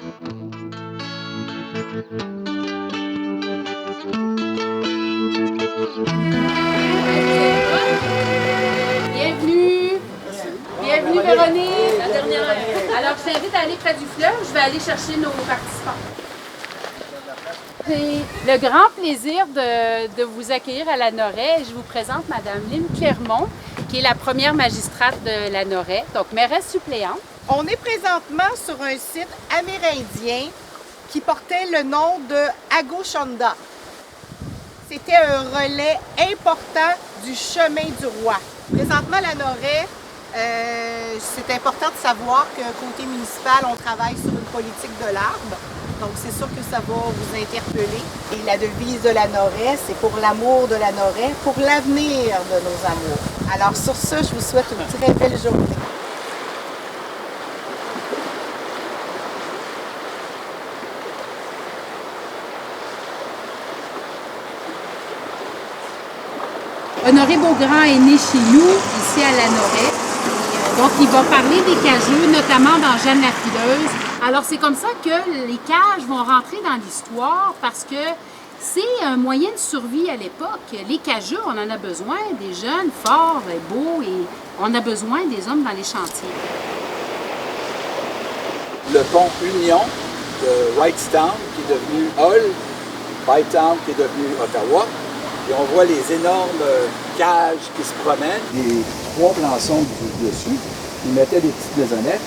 Bienvenue! Bienvenue Véronique! La dernière. Alors, je t'invite à aller près du fleuve. Je vais aller chercher nos participants. J'ai le grand plaisir de vous accueillir à la Noret. Je vous présente Mme Lynne Clermont, qui est la première magistrate de la Noret, donc mairesse suppléante. On est présentement sur un site amérindien qui portait le nom de Agoshonda. C'était un relais important du chemin du roi. Présentement, la Noret, c'est important de savoir que côté municipal, on travaille sur une politique de l'arbre. Donc, c'est sûr que ça va vous interpeller. Et la devise de la Noret, c'est pour l'amour de la Noret, pour l'avenir de nos amours. Alors, sur ce, je vous souhaite une très belle journée. Honoré Beaugrand est né chez nous, ici à la Noret. Donc, il va parler des cageux, notamment dans Jeanne la Fileuse. Alors, c'est comme ça que les cages vont rentrer dans l'histoire parce que c'est un moyen de survie à l'époque. Les cageux, on en a besoin, des jeunes, forts, beaux, et on a besoin des hommes dans les chantiers. Le pont Union de Wrightstown qui est devenu Hull, Bytown qui est devenu Ottawa. Et on voit les énormes cages qui se promènent. Les 3 plançons du dessus, ils mettaient des petites maisonnettes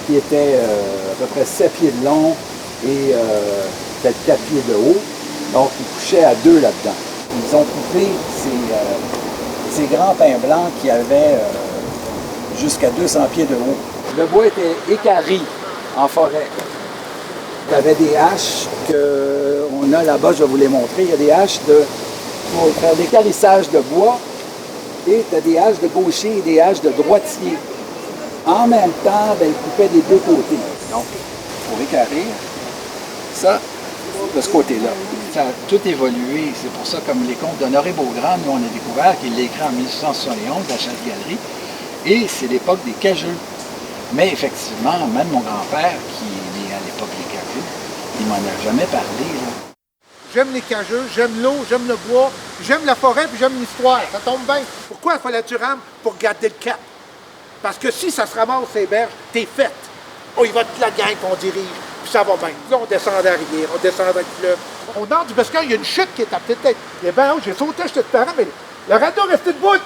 qui étaient à peu près 7 pieds de long et peut-être 4 pieds de haut. Donc, ils couchaient à 2 là-dedans. Ils ont coupé ces grands pins blancs qui avaient jusqu'à 200 pieds de haut. Le bois était équarri en forêt. Il y avait des haches qu'on a là-bas, je vais vous les montrer. Il y a des haches pour faire des carissages de bois et tu as des haches de gaucher et des haches de droitier. En même temps, ils coupaient des 2 côtés. Donc, pour équarrir, ça, de ce côté-là. Ça a tout évolué. C'est pour ça, comme les contes d'Honoré Beaugrand, nous, on a découvert qu'il l'a écrit en 1871, la Chasse-Galerie, et c'est l'époque des cageux. Mais effectivement, même mon grand-père, qui est né à l'époque des cageux, il m'en a jamais parlé, là. J'aime les cageux, j'aime l'eau, j'aime le bois, j'aime la forêt, puis j'aime l'histoire. Ça tombe bien. Pourquoi il fallait que tu rames pour garder le cap? Parce que si ça se ramasse ces berges, t'es faite. Oh, il va être la gang qu'on dirige, puis ça va bien. Là, on descend de la rivière, on descend de le fleuve. On entre du Bescar, il y a une chute qui est à petite tête. Et bien, j'ai sauté, j'étais de parent, mais le radeau restait debout.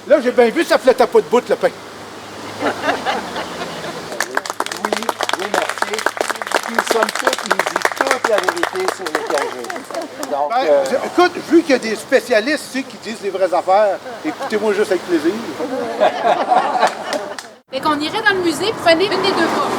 Là, j'ai bien vu, ça flottait pas debout, le pain. Oui, merci. Puis, somme toute, il dit toute la vérité sur les cageux. Donc, Écoute, vu qu'il y a des spécialistes ici qui disent les vraies affaires, écoutez-moi juste avec plaisir. Fait qu'on irait dans le musée, prenez une des 2 portes.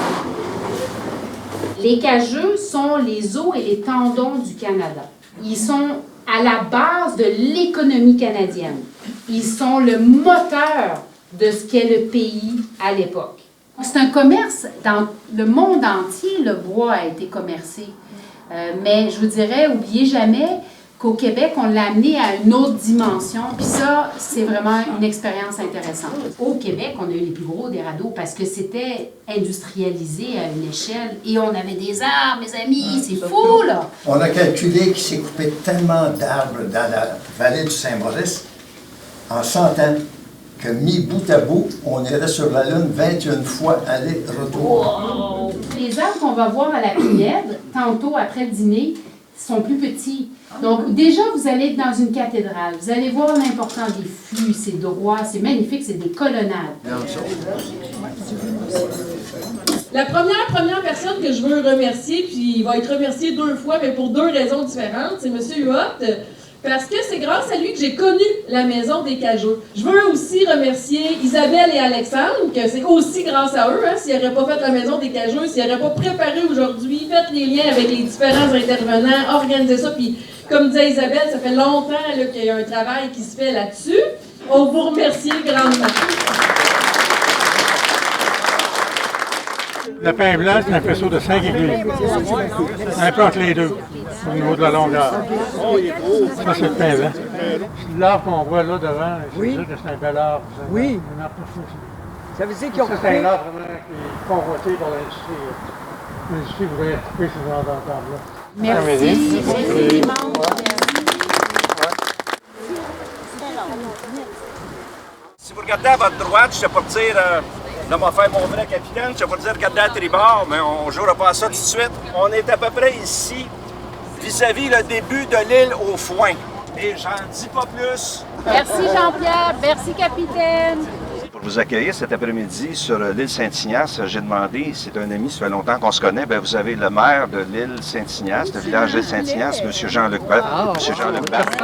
Les cageux sont les os et les tendons du Canada. Ils sont à la base de l'économie canadienne. Ils sont le moteur de ce qu'est le pays à l'époque. C'est un commerce, dans le monde entier, le bois a été commercé. Mais je vous dirais, oubliez jamais qu'au Québec, on l'a amené à une autre dimension. Puis ça, c'est vraiment une expérience intéressante. Au Québec, on a eu les plus gros des radeaux parce que c'était industrialisé à une échelle. Et on avait des arbres, mes amis, c'est fou, là! On a calculé qu'il s'est coupé tellement d'arbres dans la vallée du Saint-Maurice en 100 ans que mis bout à bout, on irait sur la Lune 21 fois aller-retour. Wow. Les arbres qu'on va voir à la Pinède, tantôt après le dîner, sont plus petits. Donc, déjà, vous allez être dans une cathédrale. Vous allez voir l'importance des fûts, c'est droit, c'est magnifique, c'est des colonnades. La première personne que je veux remercier, puis il va être remercié 2 fois, mais pour 2 raisons différentes, c'est M. Huot, parce que c'est grâce à lui que j'ai connu la maison des cageux. Je veux aussi remercier Isabelle et Alexandre, que c'est aussi grâce à eux, hein, s'ils n'auraient pas fait la maison des cageux, s'ils n'auraient pas préparé aujourd'hui, fait les liens avec les différents intervenants, organisé ça, puis comme disait Isabelle, ça fait longtemps là, qu'il y a un travail qui se fait là-dessus. On vous remercie grandement. Le pain blanc, c'est un faisceau de 5 aiguilles. Un peu entre les deux, au niveau de la longueur. Ça, c'est le pain blanc. L'arbre qu'on voit là devant, c'est un bel arbre. Oui. Un arbre pour ça. Ça veut dire qu'ils ont C'est un arbre vraiment qui est convoité pour l'industrie. Ici, vous voulez couper ce genre d'entente-là. Merci. Si vous regardez à votre droite, je ne sais pas dire, là, m'a fait mon vrai capitaine, je ne sais pas dire regarder à tribord, mais on ne jouera pas à ça tout de suite. On est à peu près ici, vis-à-vis le début de l'île aux Foins. Et j'en dis pas plus. Merci Jean-Pierre. Merci capitaine. Pour vous accueillir cet après-midi sur l'île Saint-Ignace, j'ai demandé, c'est un ami, ça fait longtemps qu'on se connaît, vous avez le maire de l'île Saint-Ignace, le village de Saint-Ignace, M. Jean-Luc Batte. M. Jean-Luc Batte.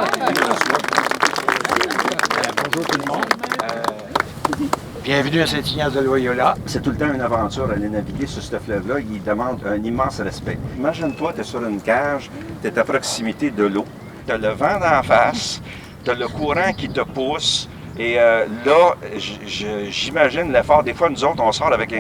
Bonjour tout le monde. Bienvenue à Saint-Ignace de Loyola. C'est tout le temps une aventure aller naviguer sur ce fleuve-là. Il demande un immense respect. Imagine-toi, tu es sur une cage, tu es à proximité de l'eau. Tu as le vent d'en face, tu as le courant qui te pousse. Et là, j'imagine l'effort. Des fois, nous autres, on sort avec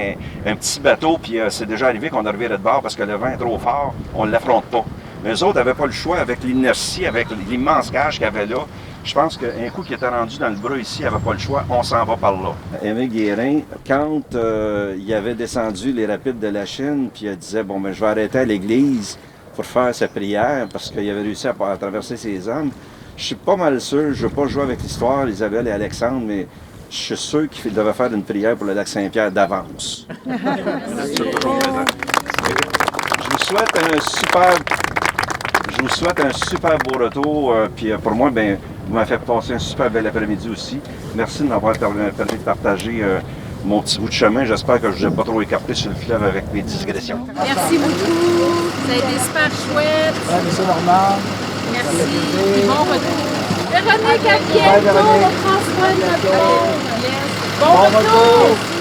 un petit bateau, puis c'est déjà arrivé qu'on a reviré de bord parce que le vent est trop fort, on ne l'affronte pas. Mais eux autres n'avaient pas le choix avec l'inertie, avec l'immense cage qu'il y avait là. Je pense qu'un coup qui était rendu dans le bras ici, il n'avait pas le choix, on s'en va par là. Aimé Guérin, quand il avait descendu les rapides de la Chine, puis il disait, bon, ben, je vais arrêter à l'église pour faire sa prière, parce qu'il avait réussi à traverser ses hommes. Je suis pas mal sûr, je ne veux pas jouer avec l'histoire, Isabelle et Alexandre, mais je suis sûr qu'il devait faire une prière pour le lac Saint-Pierre d'avance. Je vous souhaite un super beau retour, puis pour moi, ben, vous m'avez fait passer un super bel après-midi aussi. Merci de m'avoir permis de partager mon petit bout de chemin. J'espère que je ne vous ai pas trop écarté sur le fleuve avec mes digressions. Merci beaucoup. Ça a été super chouette. M. Normand. Merci. Puis bon retour. Véronique, à bientôt. On prend soin de notre monde. Yes. Bon retour.